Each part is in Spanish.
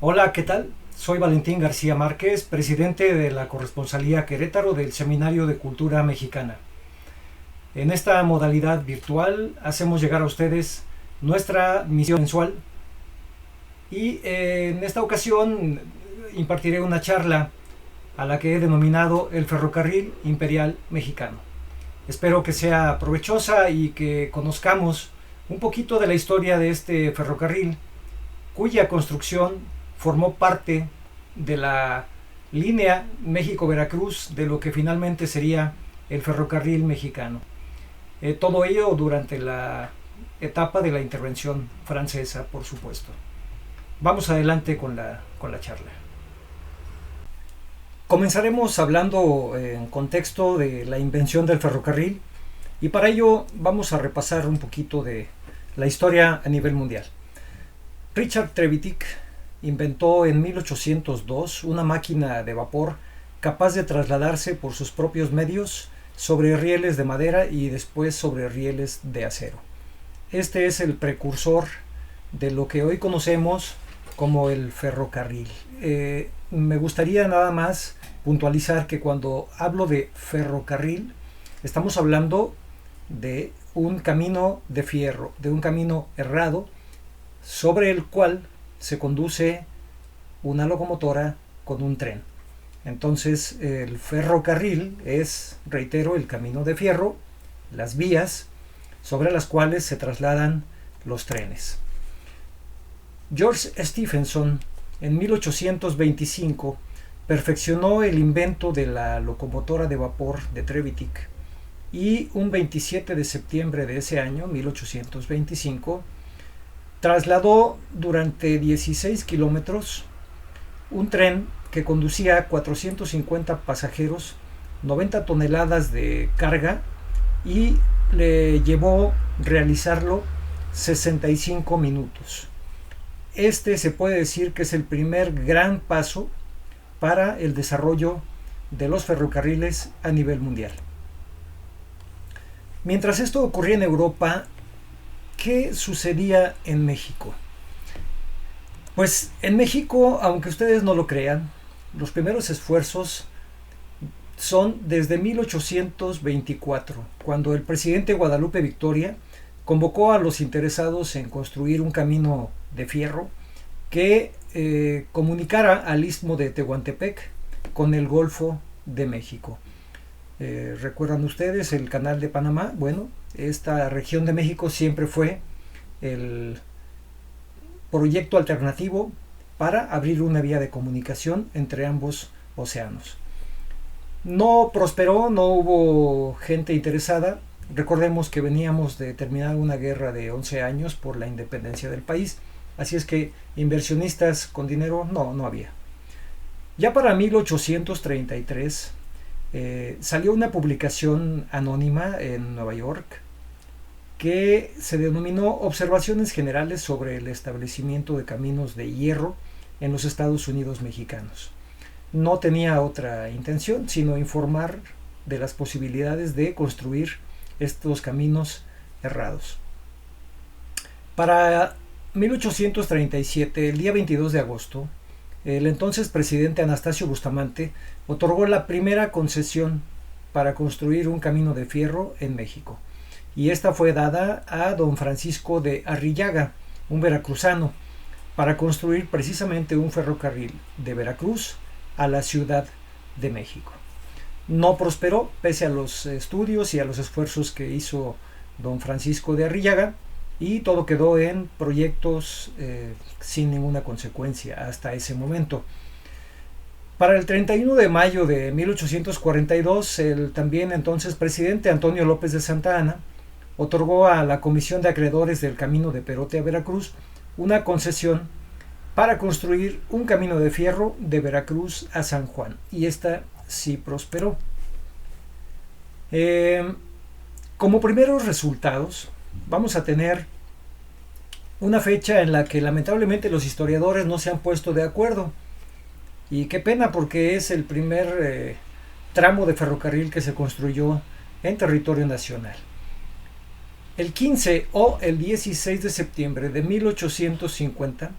Hola, ¿qué tal? Soy Valentín García Márquez, presidente de la Corresponsalía Querétaro del Seminario de Cultura Mexicana. En esta modalidad virtual hacemos llegar a ustedes nuestra misión mensual y en esta ocasión impartiré una charla a la que he denominado el Ferrocarril Imperial Mexicano. Espero que sea provechosa y que conozcamos un poquito de la historia de este ferrocarril, cuya construcción formó parte de la línea México-Veracruz de lo que finalmente sería el ferrocarril mexicano. Todo ello durante la etapa de la intervención francesa, por supuesto. Vamos adelante con la charla. Comenzaremos hablando en contexto de la invención del ferrocarril y para ello vamos a repasar un poquito de la historia a nivel mundial. Richard Trevithick inventó en 1802 una máquina de vapor capaz de trasladarse por sus propios medios sobre rieles de madera y después sobre rieles de acero. Este es el precursor de lo que hoy conocemos como el ferrocarril. Me gustaría nada más puntualizar que cuando hablo de ferrocarril estamos hablando de un camino de fierro, de un camino errado sobre el cual se conduce una locomotora con un tren. Entonces el ferrocarril es, reitero, el camino de fierro, las vías sobre las cuales se trasladan los trenes. George Stephenson en 1825 perfeccionó el invento de la locomotora de vapor de Trevithick y un 27 de septiembre de ese año, 1825, trasladó durante 16 kilómetros un tren que conducía 450 pasajeros, 90 toneladas de carga y le llevó realizarlo 65 minutos. Este se puede decir que es el primer gran paso para el desarrollo de los ferrocarriles a nivel mundial. Mientras esto ocurría en Europa, ¿qué sucedía en México? Pues en México, aunque ustedes no lo crean, los primeros esfuerzos son desde 1824, cuando el presidente Guadalupe Victoria convocó a los interesados en construir un camino de fierro que comunicara al istmo de Tehuantepec con el Golfo de México. ¿Recuerdan ustedes el Canal de Panamá? Bueno, esta región de México siempre fue el proyecto alternativo para abrir una vía de comunicación entre ambos océanos. No prosperó, no hubo gente interesada. Recordemos que veníamos de terminar una guerra de 11 años por la independencia del país, así es que inversionistas con dinero no había. Ya para 1833 salió una publicación anónima en Nueva York que se denominó Observaciones Generales sobre el establecimiento de caminos de hierro en los Estados Unidos mexicanos. No tenía otra intención sino informar de las posibilidades de construir estos caminos errados. Para 1837, el día 22 de agosto, el entonces presidente Anastasio Bustamante otorgó la primera concesión para construir un camino de fierro en México. Y esta fue dada a don Francisco de Arrillaga, un veracruzano, para construir precisamente un ferrocarril de Veracruz a la Ciudad de México. No prosperó, pese a los estudios y a los esfuerzos que hizo don Francisco de Arrillaga, y todo quedó en proyectos sin ninguna consecuencia hasta ese momento. Para el 31 de mayo de 1842, el también entonces presidente Antonio López de Santa Anna otorgó a la Comisión de Acreedores del Camino de Perote a Veracruz una concesión para construir un camino de fierro de Veracruz a San Juan, y esta sí prosperó. Como primeros resultados, vamos a tener una fecha en la que lamentablemente los historiadores no se han puesto de acuerdo, y qué pena, porque es el primer tramo de ferrocarril que se construyó en territorio nacional. El 15 o el 16 de septiembre de 1850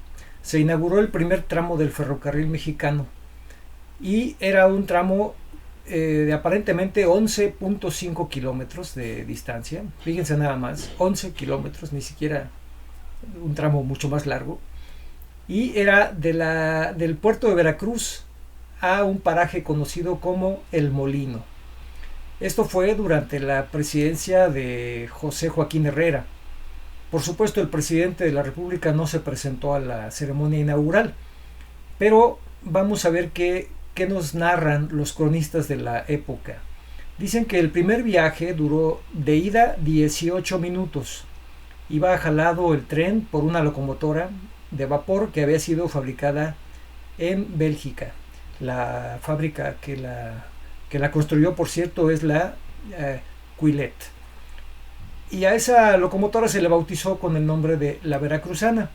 se inauguró el primer tramo del ferrocarril mexicano y era un tramo de aparentemente 11.5 kilómetros de distancia. Fíjense nada más, 11 kilómetros, ni siquiera un tramo mucho más largo. Y era del puerto de Veracruz a un paraje conocido como El Molino. Esto fue durante la presidencia de José Joaquín Herrera. Por supuesto, el presidente de la República no se presentó a la ceremonia inaugural, pero vamos a ver qué nos narran los cronistas de la época. Dicen que el primer viaje duró de ida 18 minutos. Iba jalado el tren por una locomotora de vapor que había sido fabricada en Bélgica. La fábrica que la construyó, por cierto, es la Quillet. Y a esa locomotora se le bautizó con el nombre de la Veracruzana.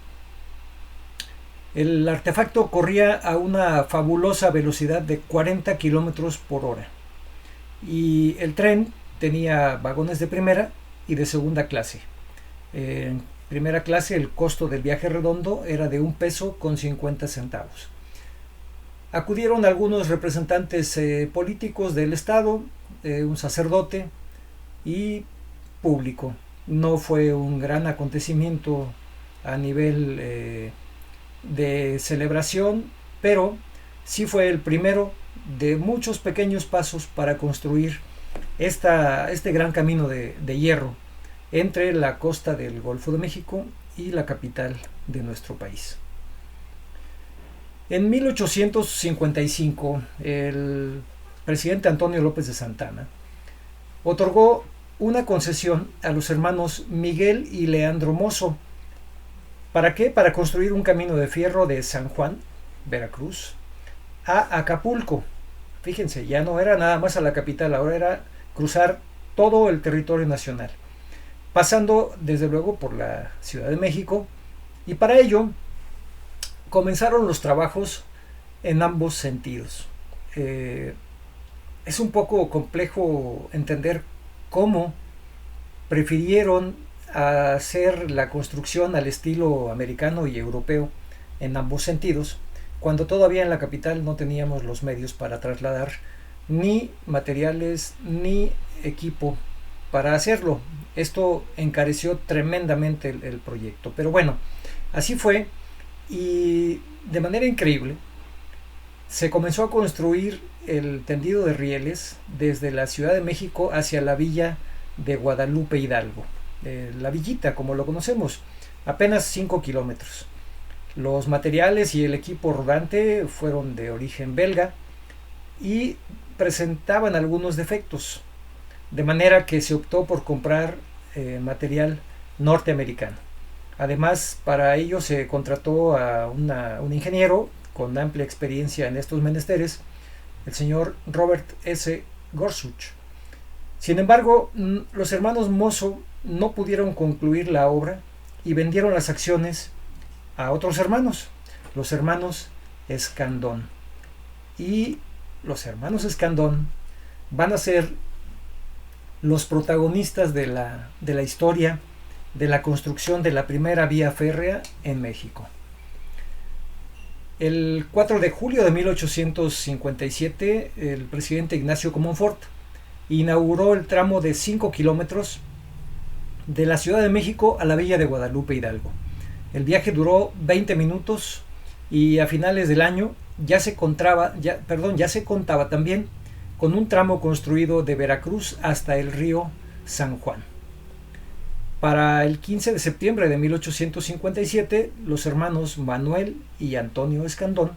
El artefacto corría a una fabulosa velocidad de 40 kilómetros por hora. Y el tren tenía vagones de primera y de segunda clase. En primera clase el costo del viaje redondo era de $1.50. Acudieron algunos representantes políticos del estado, un sacerdote y público. No fue un gran acontecimiento a nivel de celebración, pero sí fue el primero de muchos pequeños pasos para construir este gran camino de hierro entre la costa del Golfo de México y la capital de nuestro país. En 1855, el presidente Antonio López de Santana otorgó una concesión a los hermanos Miguel y Leandro Mozo. ¿Para qué? Para construir un camino de fierro de San Juan, Veracruz, a Acapulco. Fíjense, ya no era nada más a la capital, ahora era cruzar todo el territorio nacional, pasando desde luego por la Ciudad de México, y para ello comenzaron los trabajos en ambos sentidos. Es un poco complejo entender cómo prefirieron hacer la construcción al estilo americano y europeo en ambos sentidos, cuando todavía en la capital no teníamos los medios para trasladar ni materiales ni equipo para hacerlo. Esto encareció tremendamente el proyecto, pero bueno, así fue, y de manera increíble se comenzó a construir el tendido de rieles desde la Ciudad de México hacia la villa de Guadalupe Hidalgo, la villita como lo conocemos, apenas 5 kilómetros. Los materiales y el equipo rodante fueron de origen belga y presentaban algunos defectos, de manera que se optó por comprar material norteamericano. Además, para ello se contrató a un ingeniero con amplia experiencia en estos menesteres, el señor Robert S. Gorsuch. Sin embargo, los hermanos Mozo no pudieron concluir la obra y vendieron las acciones a otros hermanos, los hermanos Escandón. Y los hermanos Escandón van a ser los protagonistas de la historia de la construcción de la primera vía férrea en México. El 4 de julio de 1857, el presidente Ignacio Comonfort inauguró el tramo de 5 kilómetros de la Ciudad de México a la villa de Guadalupe Hidalgo. El viaje duró 20 minutos y a finales del año ya se contaba también con un tramo construido de Veracruz hasta el río San Juan. Para el 15 de septiembre de 1857, los hermanos Manuel y Antonio Escandón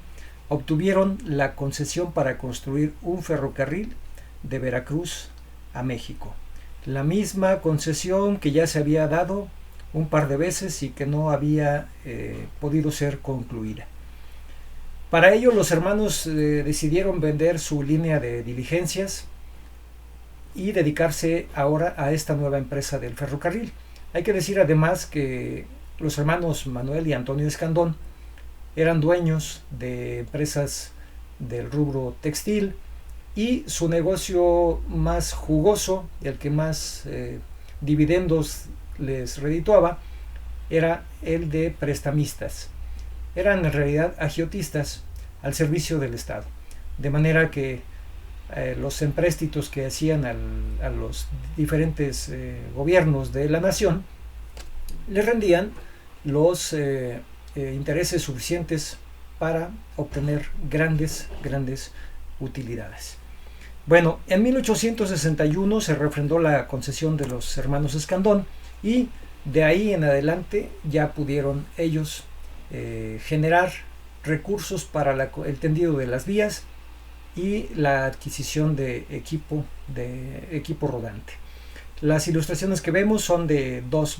obtuvieron la concesión para construir un ferrocarril de Veracruz a México. La misma concesión que ya se había dado un par de veces y que no había podido ser concluida. Para ello, los hermanos decidieron vender su línea de diligencias y dedicarse ahora a esta nueva empresa del ferrocarril. Hay que decir además que los hermanos Manuel y Antonio Escandón eran dueños de empresas del rubro textil y su negocio más jugoso, el que más dividendos les redituaba, era el de prestamistas. eran en realidad agiotistas al servicio del Estado, de manera que los empréstitos que hacían a los diferentes gobiernos de la nación les rendían los intereses suficientes para obtener grandes utilidades. Bueno, en 1861 se refrendó la concesión de los hermanos Escandón y de ahí en adelante ya pudieron ellos generar recursos para el tendido de las vías y la adquisición de equipo rodante. Las ilustraciones que vemos son de dos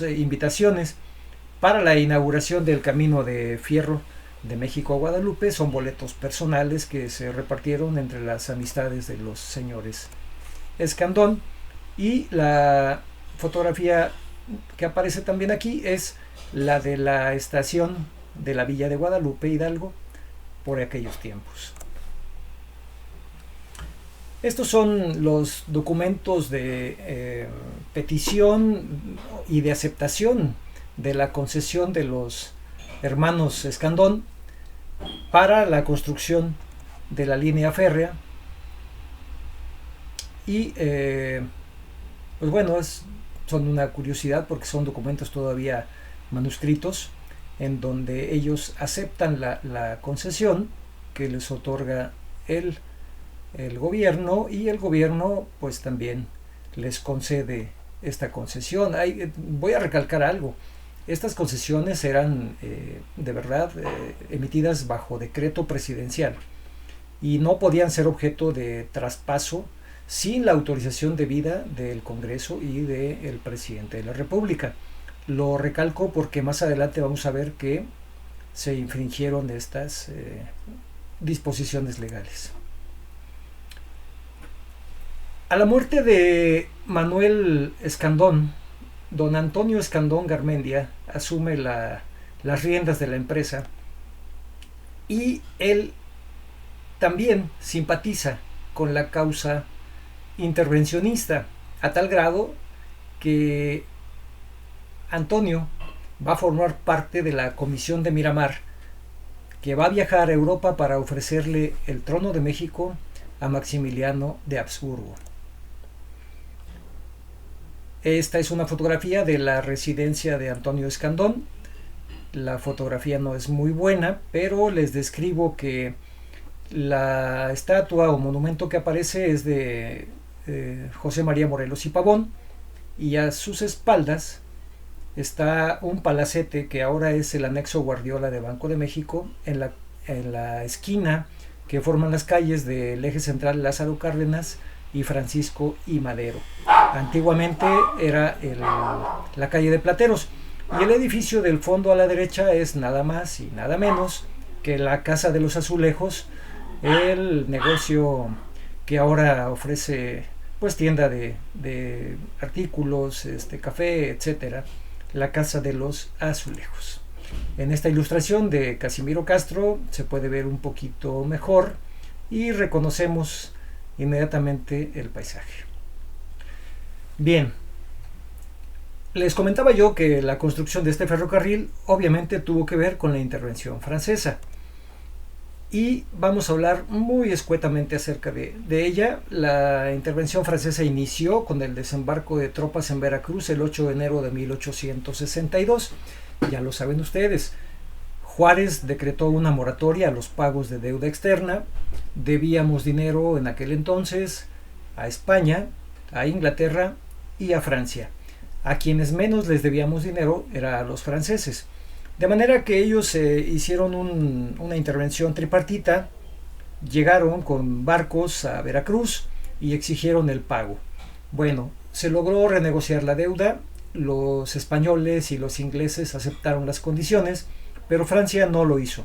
invitaciones para la inauguración del camino de fierro de México a Guadalupe. Son boletos personales que se repartieron entre las amistades de los señores Escandón, y la fotografía que aparece también aquí es la de la estación de la Villa de Guadalupe, Hidalgo, por aquellos tiempos. Estos son los documentos de petición y de aceptación de la concesión de los hermanos Escandón para la construcción de la línea férrea. Y pues bueno, son una curiosidad porque son documentos todavía manuscritos en donde ellos aceptan la concesión que les otorga el gobierno, y el gobierno pues también les concede esta concesión. Voy a recalcar algo: estas concesiones eran de verdad emitidas bajo decreto presidencial y no podían ser objeto de traspaso sin la autorización debida del Congreso y del presidente de la República. Lo recalco porque más adelante vamos a ver que se infringieron estas disposiciones legales. A la muerte de Manuel Escandón, don Antonio Escandón Garmendia asume las riendas de la empresa, y él también simpatiza con la causa intervencionista, a tal grado que Antonio va a formar parte de la Comisión de Miramar, que va a viajar a Europa para ofrecerle el trono de México a Maximiliano de Habsburgo. Esta es una fotografía de la residencia de Antonio Escandón. La fotografía no es muy buena, pero les describo que la estatua o monumento que aparece es de José María Morelos y Pavón, y a sus espaldas está un palacete que ahora es el anexo Guardiola de Banco de México, en la esquina que forman las calles del eje central Lázaro Cárdenas y Francisco y Madero. Antiguamente era la calle de Plateros, y el edificio del fondo a la derecha es nada más y nada menos que la Casa de los Azulejos, el negocio que ahora ofrece pues tienda de artículos, café, etcétera, la Casa de los Azulejos. En esta ilustración de Casimiro Castro se puede ver un poquito mejor y reconocemos inmediatamente el paisaje. Bien, les comentaba yo que la construcción de este ferrocarril obviamente tuvo que ver con la intervención francesa, y vamos a hablar muy escuetamente acerca de ella. La intervención francesa inició con el desembarco de tropas en Veracruz el 8 de enero de 1862. Ya lo saben ustedes, Juárez decretó una moratoria a los pagos de deuda externa. Debíamos dinero en aquel entonces a España, a Inglaterra y a Francia. A quienes menos les debíamos dinero era a los franceses. De manera que ellos hicieron una intervención tripartita, llegaron con barcos a Veracruz y exigieron el pago. Bueno, se logró renegociar la deuda, los españoles y los ingleses aceptaron las condiciones, pero Francia no lo hizo.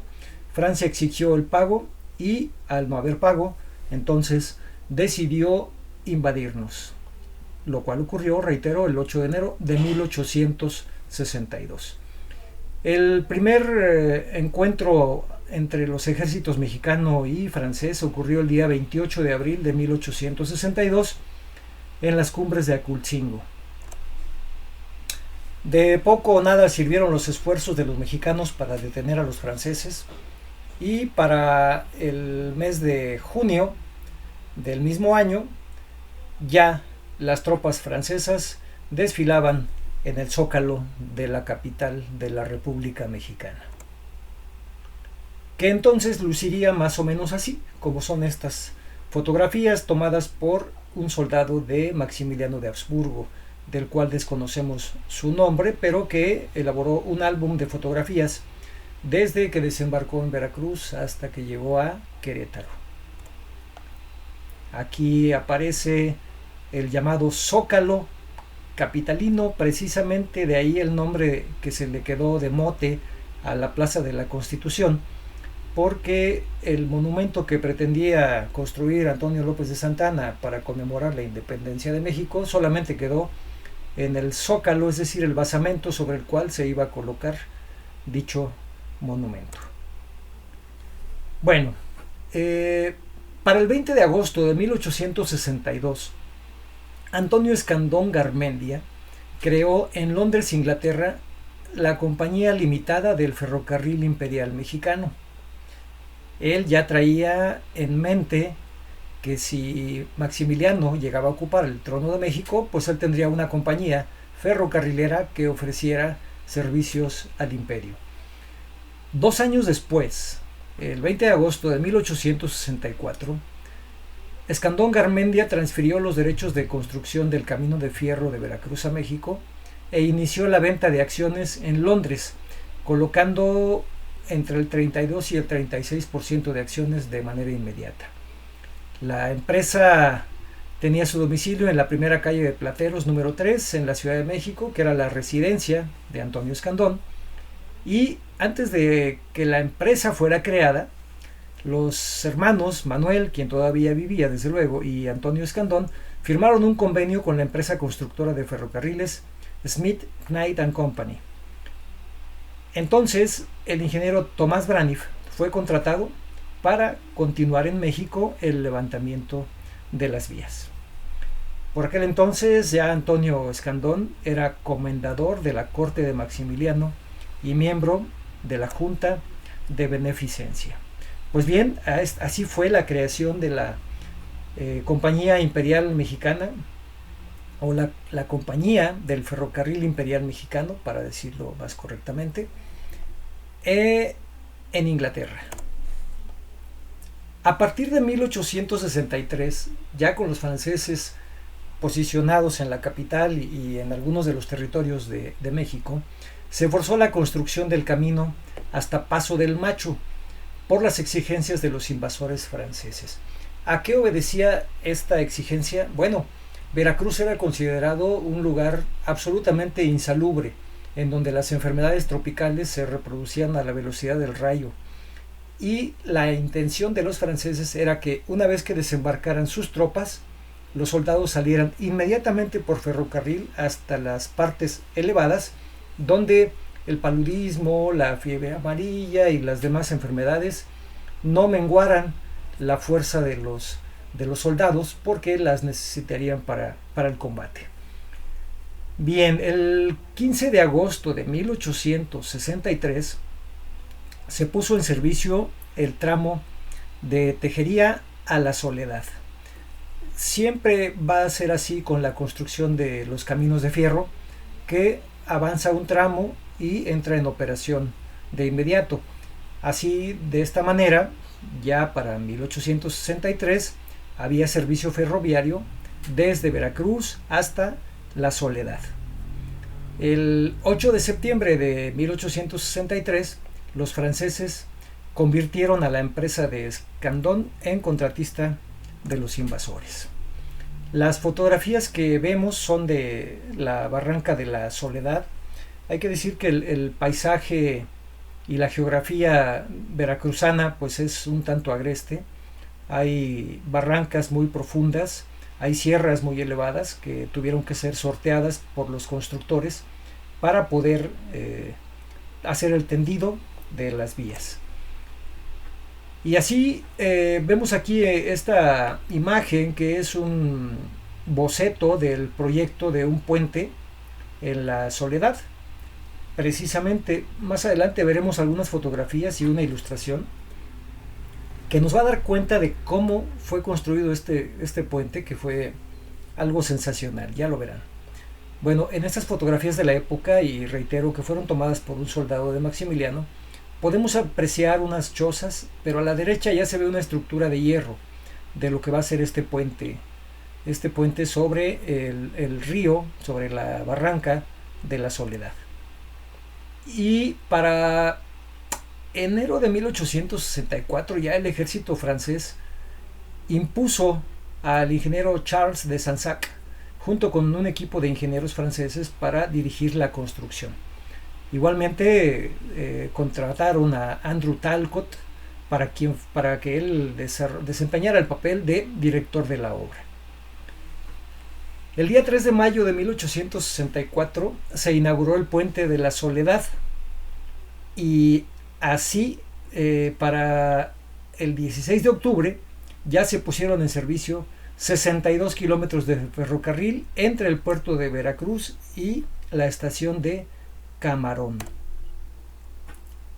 Francia exigió el pago y, al no haber pago, entonces decidió invadirnos, lo cual ocurrió, reitero, el 8 de enero de 1862. El primer encuentro entre los ejércitos mexicano y francés ocurrió el día 28 de abril de 1862 en las cumbres de Acultzingo. De poco o nada sirvieron los esfuerzos de los mexicanos para detener a los franceses, y para el mes de junio del mismo año ya las tropas francesas desfilaban en el Zócalo de la capital de la República Mexicana, que entonces luciría más o menos así, como son estas fotografías tomadas por un soldado de Maximiliano de Habsburgo, del cual desconocemos su nombre, pero que elaboró un álbum de fotografías desde que desembarcó en Veracruz hasta que llegó a Querétaro. Aquí aparece el llamado Zócalo capitalino, precisamente de ahí el nombre que se le quedó de mote a la Plaza de la Constitución, porque el monumento que pretendía construir Antonio López de Santana para conmemorar la independencia de México solamente quedó en el Zócalo, es decir, el basamento sobre el cual se iba a colocar dicho monumento. Bueno, para el 20 de agosto de 1862, Antonio Escandón Garmendia creó en Londres, Inglaterra, la Compañía Limitada del Ferrocarril Imperial Mexicano. Él ya traía en mente que si Maximiliano llegaba a ocupar el trono de México, pues él tendría una compañía ferrocarrilera que ofreciera servicios al imperio. 2 años después, el 20 de agosto de 1864, Escandón Garmendia transfirió los derechos de construcción del camino de fierro de Veracruz a México e inició la venta de acciones en Londres, colocando entre el 32 y el 36% de acciones de manera inmediata. La empresa tenía su domicilio en la primera calle de Plateros número 3 en la Ciudad de México, que era la residencia de Antonio Escandón, y antes de que la empresa fuera creada, los hermanos Manuel, quien todavía vivía desde luego, y Antonio Escandón firmaron un convenio con la empresa constructora de ferrocarriles Smith, Knight & Company. Entonces el ingeniero Tomás Braniff fue contratado para continuar en México el levantamiento de las vías. Por aquel entonces ya Antonio Escandón era comendador de la corte de Maximiliano y miembro de la Junta de Beneficencia. Pues bien, así fue la creación de la Compañía Imperial Mexicana, o la Compañía del Ferrocarril Imperial Mexicano, para decirlo más correctamente, en Inglaterra. A partir de 1863, ya con los franceses posicionados en la capital y en algunos de los territorios de México, se forzó la construcción del camino hasta Paso del Macho por las exigencias de los invasores franceses. ¿A qué obedecía esta exigencia? Bueno, Veracruz era considerado un lugar absolutamente insalubre, en donde las enfermedades tropicales se reproducían a la velocidad del rayo. Y la intención de los franceses era que una vez que desembarcaran sus tropas, los soldados salieran inmediatamente por ferrocarril hasta las partes elevadas, donde el paludismo, la fiebre amarilla y las demás enfermedades no menguaran la fuerza de los soldados, porque las necesitarían para el combate. Bien, el 15 de agosto de 1863 se puso en servicio el tramo de Tejería a La Soledad. Siempre va a ser así con la construcción de los caminos de fierro, que avanza un tramo y entra en operación de inmediato. Así, de esta manera, ya para 1863 había servicio ferroviario desde Veracruz hasta La Soledad. El 8 de septiembre de 1863, los franceses convirtieron a la empresa de Escandón en contratista de los invasores. Las fotografías que vemos son de la barranca de La Soledad. Hay que decir que el paisaje y la geografía veracruzana pues es un tanto agreste. Hay barrancas muy profundas, hay sierras muy elevadas que tuvieron que ser sorteadas por los constructores para poder hacer el tendido de las vías. Y así vemos aquí esta imagen, que es un boceto del proyecto de un puente en La Soledad. precisamente más adelante veremos algunas fotografías y una ilustración que nos va a dar cuenta de cómo fue construido este puente, que fue algo sensacional, ya lo verán. Bueno, en estas fotografías de la época, y reitero que fueron tomadas por un soldado de Maximiliano, podemos apreciar unas chozas, pero a la derecha ya se ve una estructura de hierro de lo que va a ser este puente sobre el río, sobre la barranca de la Soledad. Y para enero de 1864 ya el ejército francés impuso al ingeniero Charles de Sansac junto con un equipo de ingenieros franceses para dirigir la construcción. Igualmente contrataron a Andrew Talcott para que él desempeñara el papel de director de la obra. El día 3 de mayo de 1864 se inauguró el puente de la Soledad, y así para el 16 de octubre ya se pusieron en servicio 62 kilómetros de ferrocarril entre el puerto de Veracruz y la estación de Camarón.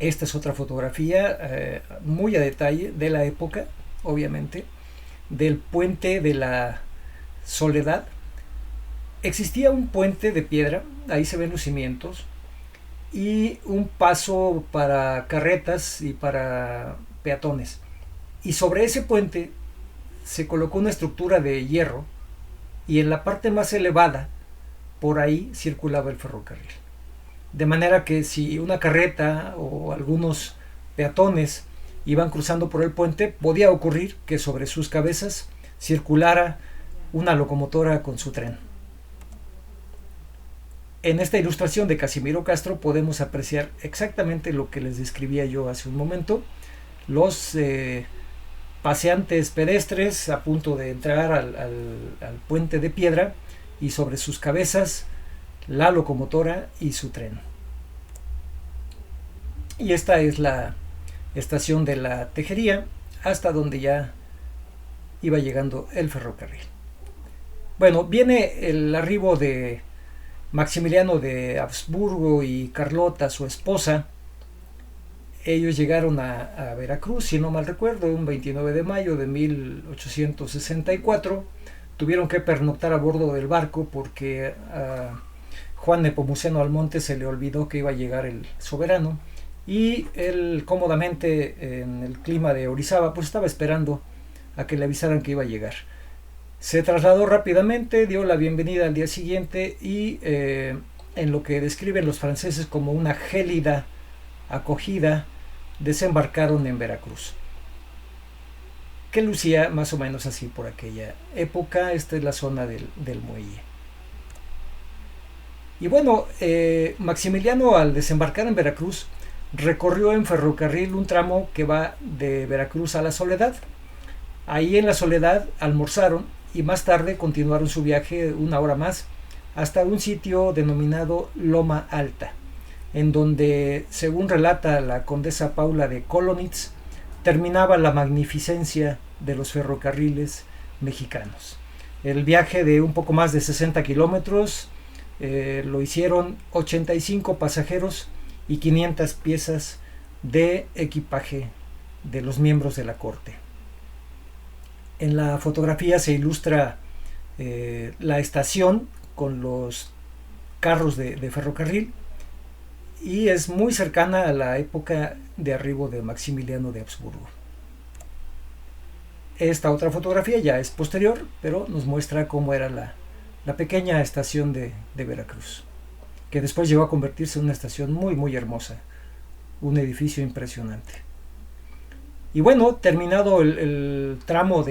Esta es otra fotografía muy a detalle de la época, obviamente, del puente de la Soledad. Existía un puente de piedra, ahí se ven los cimientos, y un paso para carretas y para peatones. Y sobre ese puente se colocó una estructura de hierro, y en la parte más elevada, por ahí circulaba el ferrocarril. De manera que si una carreta o algunos peatones iban cruzando por el puente, podía ocurrir que sobre sus cabezas circulara una locomotora con su tren. En esta ilustración de Casimiro Castro podemos apreciar exactamente lo que les describía yo hace un momento: los paseantes pedestres a punto de entrar al puente de piedra, y sobre sus cabezas la locomotora y su tren. Y esta es la estación de la Tejería, hasta donde ya iba llegando el ferrocarril. Bueno, viene el arribo de Maximiliano de Habsburgo y Carlota, su esposa. Ellos llegaron a Veracruz, si no mal recuerdo, un 29 de mayo de 1864. Tuvieron que pernoctar a bordo del barco porque a Juan Nepomuceno Almonte se le olvidó que iba a llegar el soberano, y él cómodamente en el clima de Orizaba pues estaba esperando a que le avisaran que iba a llegar. Se trasladó rápidamente, dio la bienvenida al día siguiente, y en lo que describen los franceses como una gélida acogida, desembarcaron en Veracruz, que lucía más o menos así por aquella época. Esta es la zona del muelle. Y bueno, Maximiliano, al desembarcar en Veracruz, recorrió en ferrocarril un tramo que va de Veracruz a la Soledad. Ahí en la Soledad almorzaron y más tarde continuaron su viaje una hora más hasta un sitio denominado Loma Alta, en donde, según relata la condesa Paula de Kolonitz, terminaba la magnificencia de los ferrocarriles mexicanos. El viaje de un poco más de 60 kilómetros lo hicieron 85 pasajeros y 500 piezas de equipaje de los miembros de la corte. En la fotografía se ilustra la estación con los carros de ferrocarril, y es muy cercana a la época de arribo de Maximiliano de Habsburgo. Esta otra fotografía ya es posterior, pero nos muestra cómo era la pequeña estación de Veracruz, que después llegó a convertirse en una estación muy muy hermosa, un edificio impresionante. Y bueno, terminado el tramo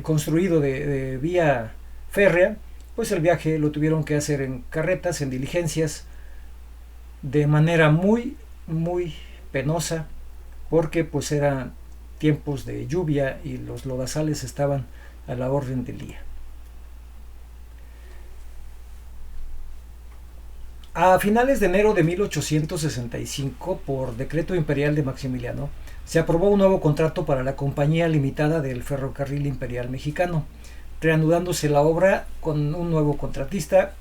construido de vía férrea, pues el viaje lo tuvieron que hacer en carretas, en diligencias, de manera muy muy penosa, porque pues eran tiempos de lluvia y los lodazales estaban a la orden del día. A finales de enero de 1865, por decreto imperial de Maximiliano, se aprobó un nuevo contrato para la Compañía Limitada del Ferrocarril Imperial Mexicano, reanudándose la obra con un nuevo contratista,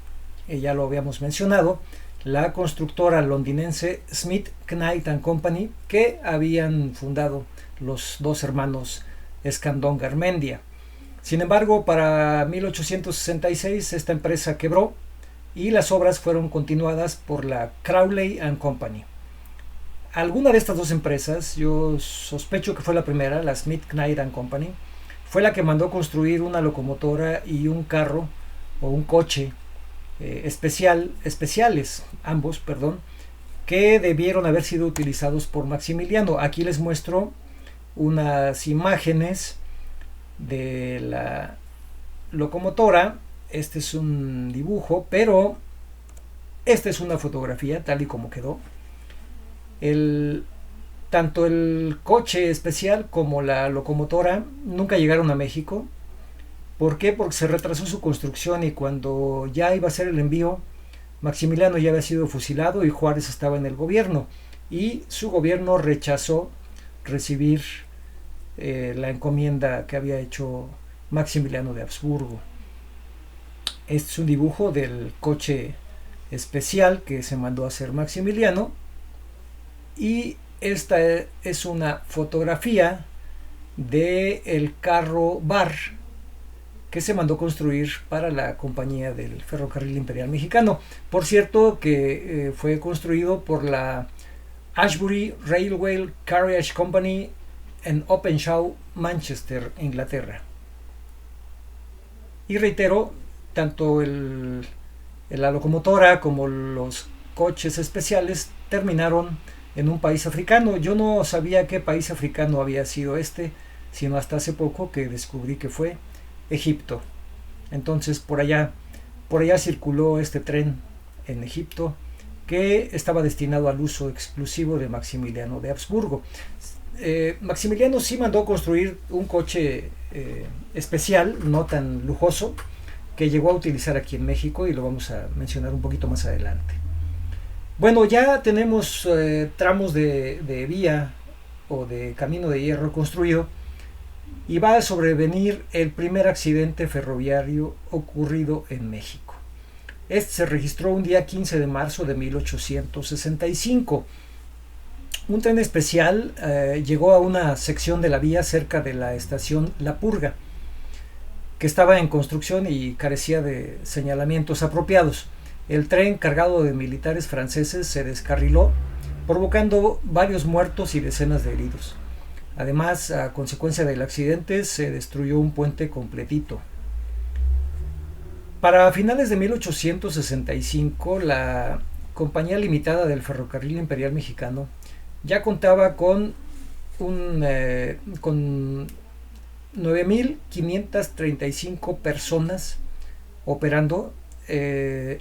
ya lo habíamos mencionado, la constructora londinense Smith, Knight and Company, que habían fundado los dos hermanos Escandón Garmendia. Sin embargo, para 1866 esta empresa quebró y las obras fueron continuadas por la Crowley and Company. Alguna de estas dos empresas, yo sospecho que fue la primera, la Smith, Knight and Company, fue la que mandó construir una locomotora y un carro o un coche especiales, ambos, que debieron haber sido utilizados por Maximiliano. Aquí les muestro unas imágenes de la locomotora. Este es un dibujo, pero esta es una fotografía tal y como quedó. Tanto el coche especial como la locomotora nunca llegaron a México. ¿Por qué? Porque se retrasó su construcción y cuando ya iba a ser el envío, Maximiliano ya había sido fusilado y Juárez estaba en el gobierno. Y su gobierno rechazó recibir la encomienda que había hecho Maximiliano de Habsburgo. Este es un dibujo del coche especial que se mandó a hacer Maximiliano. Y esta es una fotografía del carro bar que se mandó construir para la compañía del Ferrocarril Imperial Mexicano. Por cierto, que fue construido por la Ashbury Railway Carriage Company en Openshaw, Manchester, Inglaterra. Y reitero, tanto la locomotora como los coches especiales terminaron en un país africano. Yo no sabía qué país africano había sido sino hasta hace poco que descubrí que fue Egipto. Entonces por allá circuló este tren en Egipto que estaba destinado al uso exclusivo de Maximiliano de Habsburgo. Maximiliano sí mandó construir un coche especial, no tan lujoso, que llegó a utilizar aquí en México y lo vamos a mencionar un poquito más adelante. Bueno, ya tenemos tramos de vía o de camino de hierro construido y va a sobrevenir el primer accidente ferroviario ocurrido en México. Este se registró un día 15 de marzo de 1865. Un tren especial llegó a una sección de la vía cerca de la estación La Purga, que estaba en construcción y carecía de señalamientos apropiados. El tren cargado de militares franceses se descarriló, provocando varios muertos y decenas de heridos. Además, a consecuencia del accidente, se destruyó un puente completito. Para finales de 1865, la Compañía Limitada del Ferrocarril Imperial Mexicano ya contaba con 9.535 personas operando, de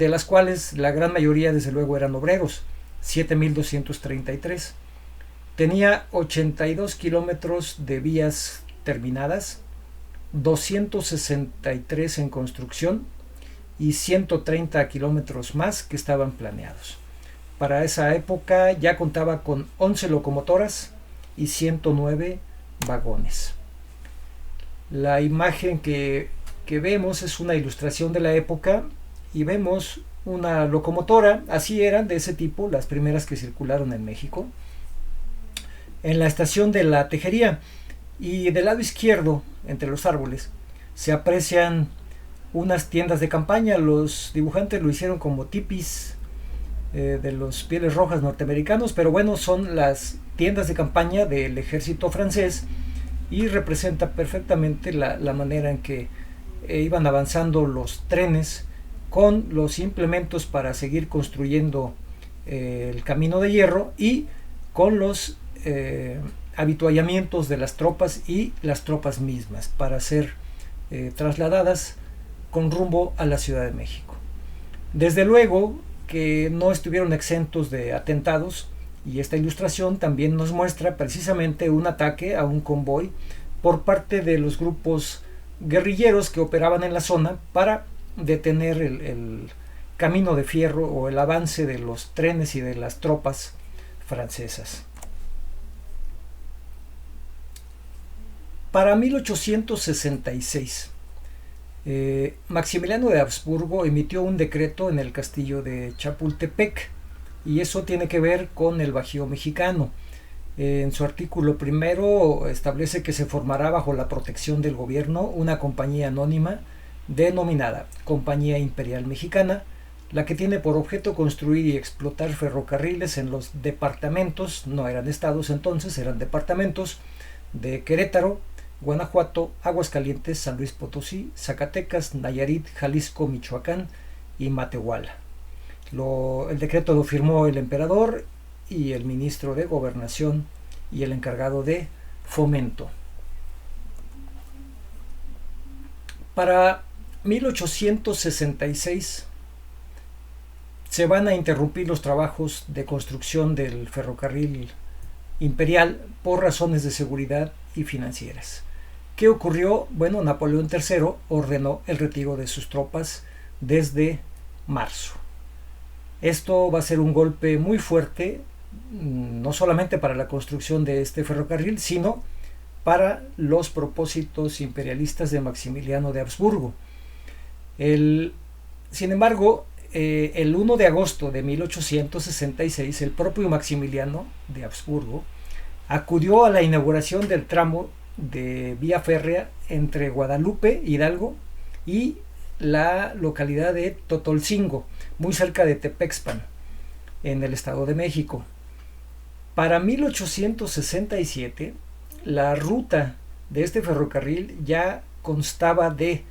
las cuales la gran mayoría desde luego eran obreros, 7.233. Tenía 82 kilómetros de vías terminadas, 263 en construcción y 130 kilómetros más que estaban planeados. Para esa época ya contaba con 11 locomotoras y 109 vagones. La imagen que vemos es una ilustración de la época y vemos una locomotora, así eran de ese tipo las primeras que circularon en México, en la estación de la Tejería, y del lado izquierdo, entre los árboles, se aprecian unas tiendas de campaña. Los dibujantes lo hicieron como tipis de los pieles rojas norteamericanos, pero bueno, son las tiendas de campaña del ejército francés y representa perfectamente la manera en que iban avanzando los trenes con los implementos para seguir construyendo el camino de hierro y con los habituallamientos de las tropas y las tropas mismas para ser trasladadas con rumbo a la Ciudad de México. Desde luego que no estuvieron exentos de atentados, y esta ilustración también nos muestra precisamente un ataque a un convoy por parte de los grupos guerrilleros que operaban en la zona para detener el camino de fierro o el avance de los trenes y de las tropas francesas. Para 1866, Maximiliano de Habsburgo emitió un decreto en el castillo de Chapultepec, y eso tiene que ver con el Bajío mexicano. En su artículo primero establece que se formará bajo la protección del gobierno una compañía anónima denominada Compañía Imperial Mexicana, la que tiene por objeto construir y explotar ferrocarriles en los departamentos, no eran estados entonces, eran departamentos, de Querétaro, Guanajuato, Aguascalientes, San Luis Potosí, Zacatecas, Nayarit, Jalisco, Michoacán y Matehuala. El decreto lo firmó el emperador y el ministro de Gobernación y el encargado de Fomento. Para 1866 se van a interrumpir los trabajos de construcción del ferrocarril imperial por razones de seguridad y financieras. ¿Qué ocurrió? Bueno, Napoleón III ordenó el retiro de sus tropas desde marzo. Esto va a ser un golpe muy fuerte, no solamente para la construcción de este ferrocarril, sino para los propósitos imperialistas de Maximiliano de Habsburgo. Sin embargo, el 1 de agosto de 1866, el propio Maximiliano de Habsburgo acudió a la inauguración del tramo de vía férrea entre Guadalupe, Hidalgo, y la localidad de Totolcingo, muy cerca de Tepexpan, en el Estado de México. Para 1867, la ruta de este ferrocarril ya constaba de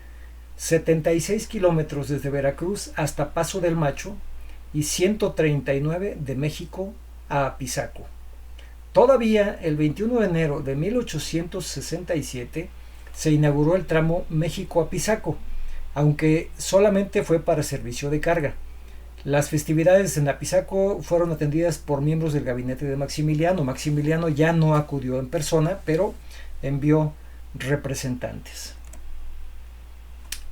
76 kilómetros desde Veracruz hasta Paso del Macho y 139 de México a Apizaco. Todavía el 21 de enero de 1867 se inauguró el tramo México-Apizaco, aunque solamente fue para servicio de carga. Las festividades en Apizaco fueron atendidas por miembros del gabinete de Maximiliano. Maximiliano ya no acudió en persona, pero envió representantes.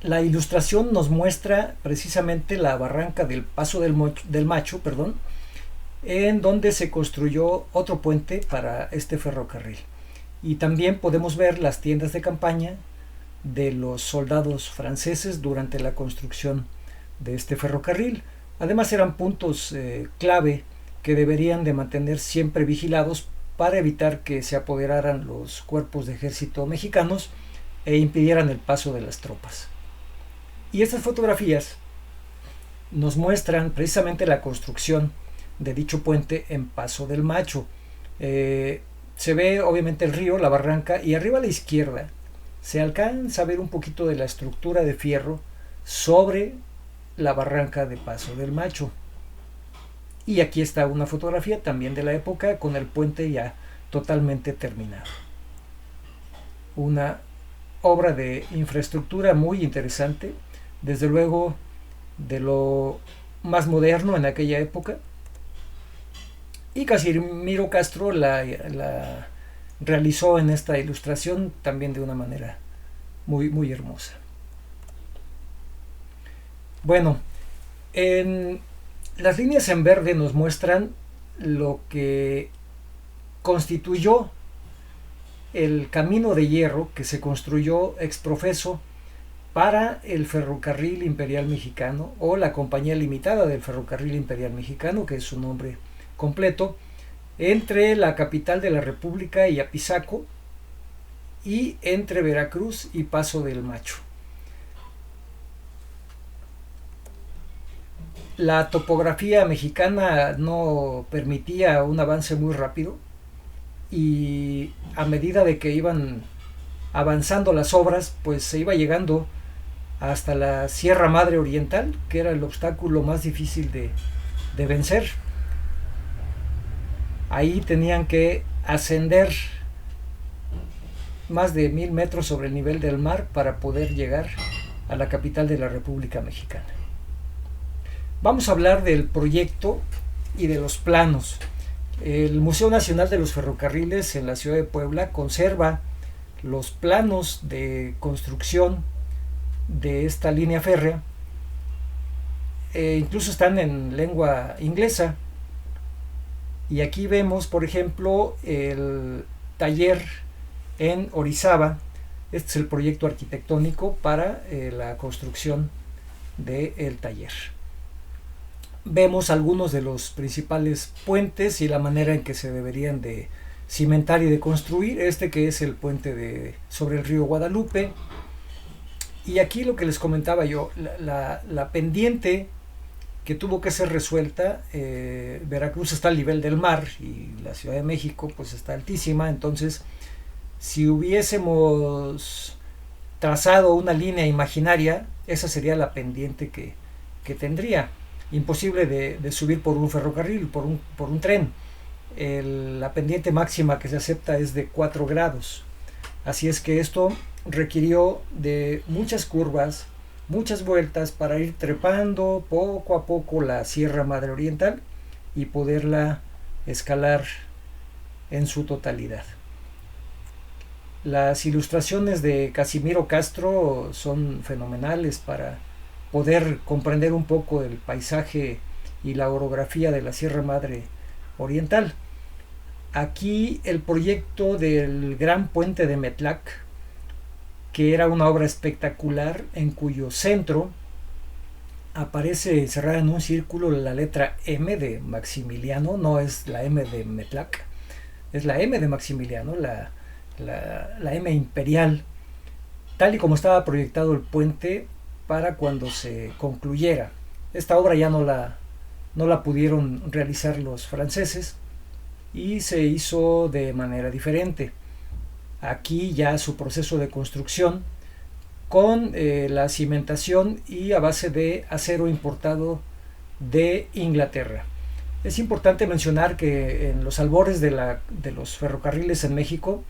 La ilustración nos muestra precisamente la barranca del Paso del Macho, en donde se construyó otro puente para este ferrocarril. Y también podemos ver las tiendas de campaña de los soldados franceses durante la construcción de este ferrocarril. Además eran puntos clave que deberían de mantener siempre vigilados para evitar que se apoderaran los cuerpos de ejército mexicanos e impidieran el paso de las tropas. Y estas fotografías nos muestran precisamente la construcción de dicho puente en Paso del Macho. Se ve obviamente el río, la barranca, y arriba a la izquierda se alcanza a ver un poquito de la estructura de fierro sobre la barranca de Paso del Macho. Y aquí está una fotografía también de la época con el puente ya totalmente terminado. Una obra de infraestructura muy interesante, desde luego de lo más moderno en aquella época. Y Casimiro Castro la realizó en esta ilustración también de una manera muy, muy hermosa. Bueno, las líneas en verde nos muestran lo que constituyó el camino de hierro que se construyó ex profeso para el Ferrocarril Imperial Mexicano, o la Compañía Limitada del Ferrocarril Imperial Mexicano, que es su nombre completo, entre la capital de la República y Apizaco, y entre Veracruz y Paso del Macho. La topografía mexicana no permitía un avance muy rápido, y a medida de que iban avanzando las obras, pues se iba llegando hasta la Sierra Madre Oriental, que era el obstáculo más difícil de vencer. Ahí tenían que ascender más de 1000 metros sobre el nivel del mar para poder llegar a la capital de la República Mexicana. Vamos a hablar del proyecto y de los planos. El Museo Nacional de los Ferrocarriles en la ciudad de Puebla conserva los planos de construcción de esta línea férrea. Incluso están en lengua inglesa. Y aquí vemos, por ejemplo, el taller en Orizaba, Este es el proyecto arquitectónico para la construcción del taller. Vemos algunos de los principales puentes y la manera en que se deberían de cimentar y de construir. Este que es el puente sobre el río Guadalupe. Y aquí lo que les comentaba yo, la pendiente que tuvo que ser resuelta. Veracruz está al nivel del mar y la Ciudad de México pues está altísima. Entonces, si hubiésemos trazado una línea imaginaria, esa sería la pendiente que tendría. Imposible de subir por un ferrocarril, por un tren. La pendiente máxima que se acepta es de 4 grados. Así es que esto requirió de muchas curvas, muchas vueltas para ir trepando poco a poco la Sierra Madre Oriental y poderla escalar en su totalidad. Las ilustraciones de Casimiro Castro son fenomenales para poder comprender un poco el paisaje y la orografía de la Sierra Madre Oriental. Aquí el proyecto del Gran Puente de Metlac, que era una obra espectacular en cuyo centro aparece encerrada en un círculo la letra M de Maximiliano. No es la M de Metlac, es la M de Maximiliano, la M imperial, tal y como estaba proyectado el puente para cuando se concluyera. Esta obra ya no la pudieron realizar los franceses y se hizo de manera diferente. Aquí ya su proceso de construcción con la cimentación y a base de acero importado de Inglaterra. Es importante mencionar que en los albores de los ferrocarriles en México,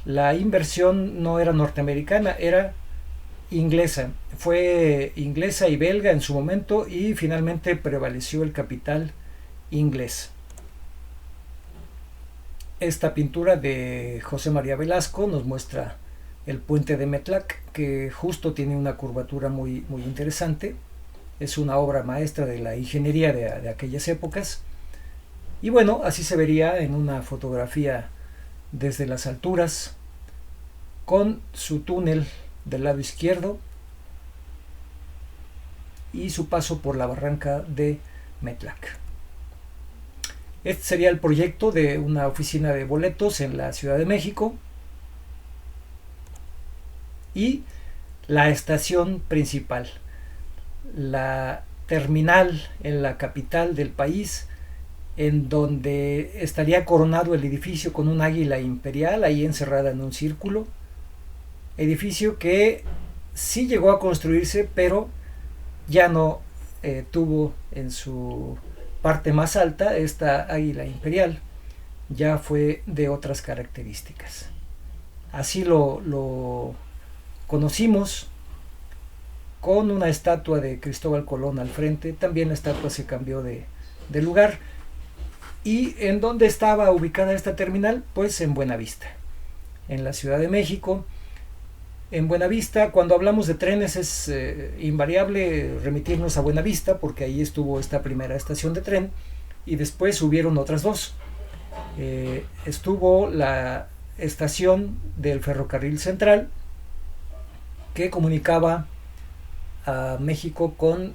la inversión no era norteamericana, era inglesa. Fue inglesa y belga en su momento y finalmente prevaleció el capital inglés. Esta pintura de José María Velasco nos muestra el puente de Metlac, que justo tiene una curvatura muy, muy interesante. Es una obra maestra de la ingeniería de aquellas épocas. Y bueno, así se vería en una fotografía desde las alturas, con su túnel del lado izquierdo y su paso por la barranca de Metlac. Este sería el proyecto de una oficina de boletos en la Ciudad de México y la estación principal, la terminal en la capital del país, en donde estaría coronado el edificio con un águila imperial ahí encerrada en un círculo. Edificio que sí llegó a construirse, pero ya no tuvo en su parte más alta esta águila imperial, ya fue de otras características. Así lo conocimos con una estatua de Cristóbal Colón al frente. También la estatua se cambió de lugar. ¿Y en dónde estaba ubicada esta terminal? Pues en Buenavista, en la Ciudad de México. En Buenavista, cuando hablamos de trenes, es invariable remitirnos a Buenavista, porque ahí estuvo esta primera estación de tren y después hubieron otras dos. Estuvo la estación del Ferrocarril Central, que comunicaba a México con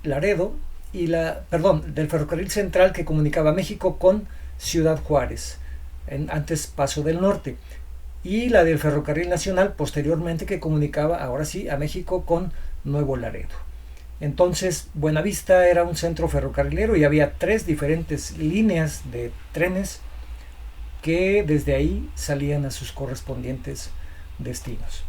Laredo, y del Ferrocarril Central, que comunicaba a México con Ciudad Juárez, antes Paso del Norte, y la del Ferrocarril Nacional posteriormente, que comunicaba ahora sí a México con Nuevo Laredo. Entonces Buenavista era un centro ferrocarrilero y había 3 diferentes líneas de trenes que desde ahí salían a sus correspondientes destinos.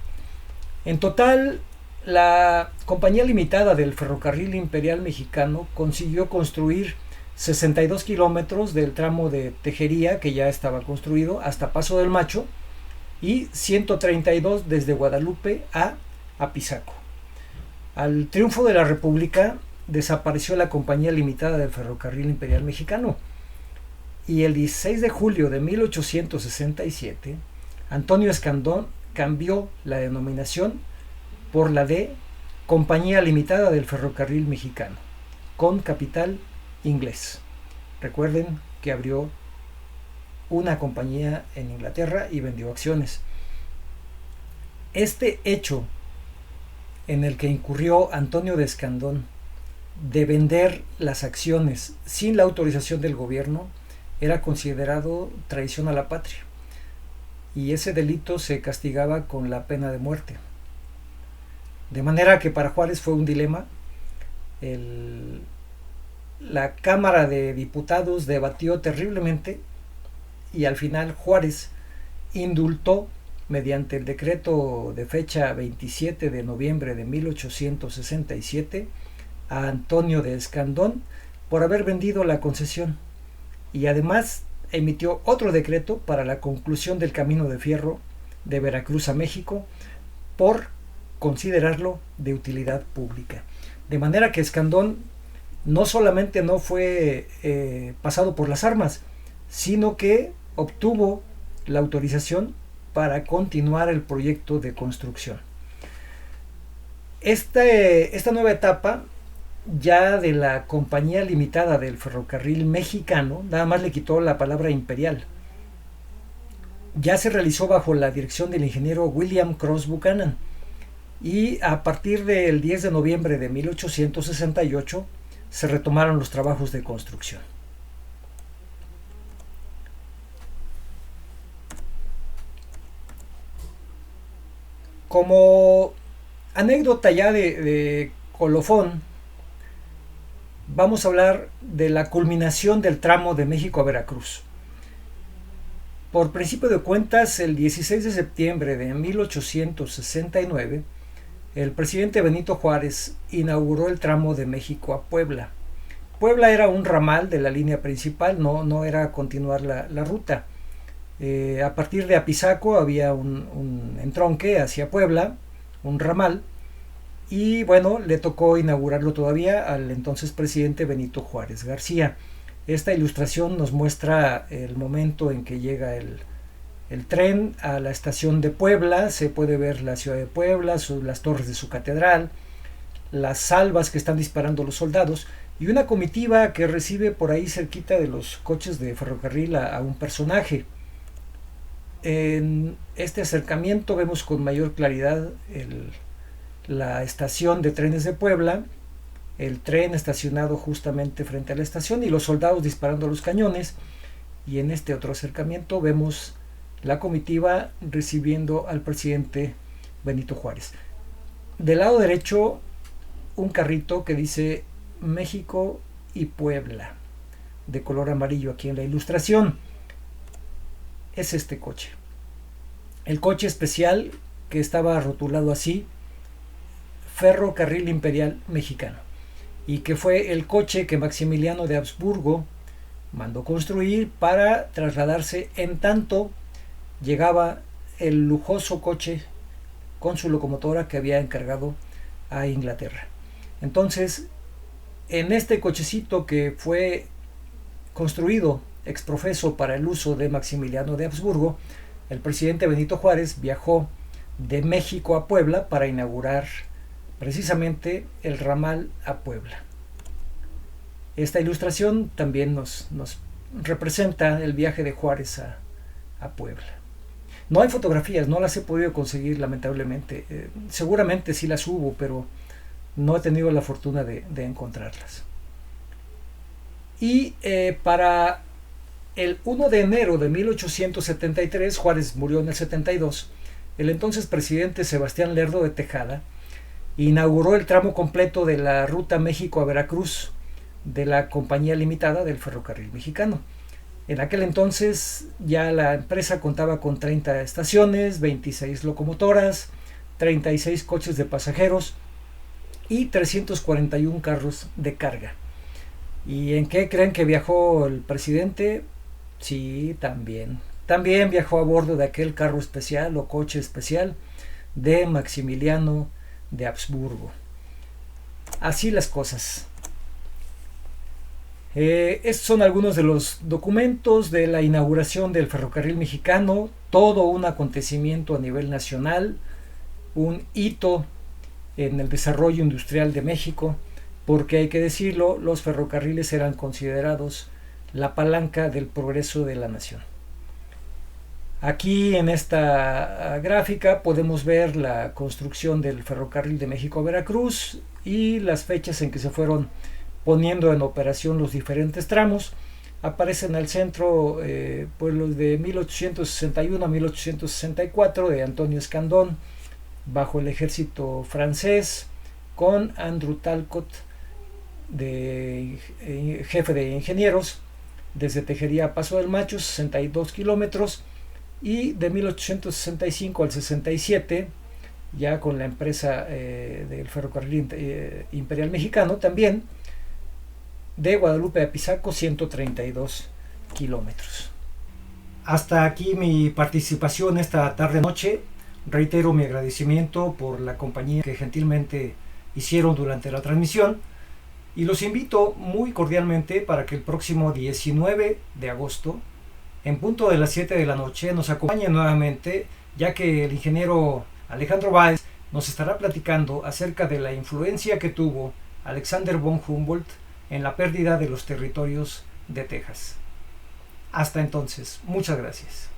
En total, la Compañía Limitada del Ferrocarril Imperial Mexicano consiguió construir 62 kilómetros del tramo de Tejería, que ya estaba construido, hasta Paso del Macho, y 132 desde Guadalupe a Apizaco. Al triunfo de la República desapareció la Compañía Limitada del Ferrocarril Imperial Mexicano, y el 16 de julio de 1867 Antonio Escandón cambió la denominación por la de Compañía Limitada del Ferrocarril Mexicano, con capital inglés. Recuerden que abrió una compañía en Inglaterra y vendió acciones. Este hecho en el que incurrió Antonio de Escandón de vender las acciones sin la autorización del gobierno era considerado traición a la patria, y ese delito se castigaba con la pena de muerte. De manera que para Juárez fue un dilema. La Cámara de Diputados debatió terriblemente y al final Juárez indultó mediante el decreto de fecha 27 de noviembre de 1867 a Antonio de Escandón por haber vendido la concesión, y además emitió otro decreto para la conclusión del camino de fierro de Veracruz a México por considerarlo de utilidad pública. De manera que Escandón no solamente no fue pasado por las armas, sino que obtuvo la autorización para continuar el proyecto de construcción. Esta nueva etapa ya de la Compañía Limitada del Ferrocarril Mexicano, nada más le quitó la palabra imperial, ya se realizó bajo la dirección del ingeniero William Cross Buchanan, y a partir del 10 de noviembre de 1868 se retomaron los trabajos de construcción. Como anécdota ya de colofón, vamos a hablar de la culminación del tramo de México a Veracruz. Por principio de cuentas, el 16 de septiembre de 1869, el presidente Benito Juárez inauguró el tramo de México a Puebla. Puebla era un ramal de la línea principal, no era continuar la ruta. A partir de Apizaco había un entronque hacia Puebla, un ramal, y bueno, le tocó inaugurarlo todavía al entonces presidente Benito Juárez García. Esta ilustración nos muestra el momento en que llega el tren a la estación de Puebla. Se puede ver la ciudad de Puebla, las torres de su catedral, las salvas que están disparando los soldados, y una comitiva que recibe por ahí cerquita de los coches de ferrocarril a un personaje. En este acercamiento vemos con mayor claridad la estación de trenes de Puebla, el tren estacionado justamente frente a la estación y los soldados disparando los cañones, y en este otro acercamiento vemos la comitiva recibiendo al presidente Benito Juárez. Del lado derecho, un carrito que dice México y Puebla, de color amarillo aquí en la ilustración. Es este coche. El coche especial que estaba rotulado así, Ferrocarril Imperial Mexicano, y que fue el coche que Maximiliano de Habsburgo mandó construir para trasladarse en tanto llegaba el lujoso coche con su locomotora que había encargado a Inglaterra. Entonces, en este cochecito que fue construido exprofeso para el uso de Maximiliano de Habsburgo, el presidente Benito Juárez viajó de México a Puebla para inaugurar precisamente el ramal a Puebla. Esta ilustración también nos representa el viaje de Juárez a Puebla. No hay fotografías, no las he podido conseguir lamentablemente. Seguramente sí las hubo, pero no he tenido la fortuna de encontrarlas. Y para el 1 de enero de 1873, Juárez murió en el 72, el entonces presidente Sebastián Lerdo de Tejada inauguró el tramo completo de la ruta México a Veracruz de la Compañía Limitada del Ferrocarril Mexicano. En aquel entonces ya la empresa contaba con 30 estaciones, 26 locomotoras, 36 coches de pasajeros y 341 carros de carga. ¿Y en qué creen que viajó el presidente? Sí, también viajó a bordo de aquel carro especial o coche especial de Maximiliano de Habsburgo. Así las cosas. Estos son algunos de los documentos de la inauguración del ferrocarril mexicano, todo un acontecimiento a nivel nacional, un hito en el desarrollo industrial de México, porque hay que decirlo, los ferrocarriles eran considerados la palanca del progreso de la nación. Aquí en esta gráfica podemos ver la construcción del ferrocarril de México a Veracruz y las fechas en que se fueron poniendo en operación los diferentes tramos. Aparecen al centro pues los de 1861 a 1864 de Antonio Escandón bajo el ejército francés, con Andrew Talcott de jefe de ingenieros desde Tejería a Paso del Macho, 62 kilómetros, y de 1865 al 67 ya con la empresa del ferrocarril imperial mexicano también, de Guadalupe a Pisaco, 132 kilómetros. Hasta aquí mi participación esta tarde noche. Reitero mi agradecimiento por la compañía que gentilmente hicieron durante la transmisión y los invito muy cordialmente para que el próximo 19 de agosto, en punto de las 7 de la noche, nos acompañen nuevamente, ya que el ingeniero Alejandro Báez nos estará platicando acerca de la influencia que tuvo Alexander von Humboldt en la pérdida de los territorios de Texas. Hasta entonces, muchas gracias.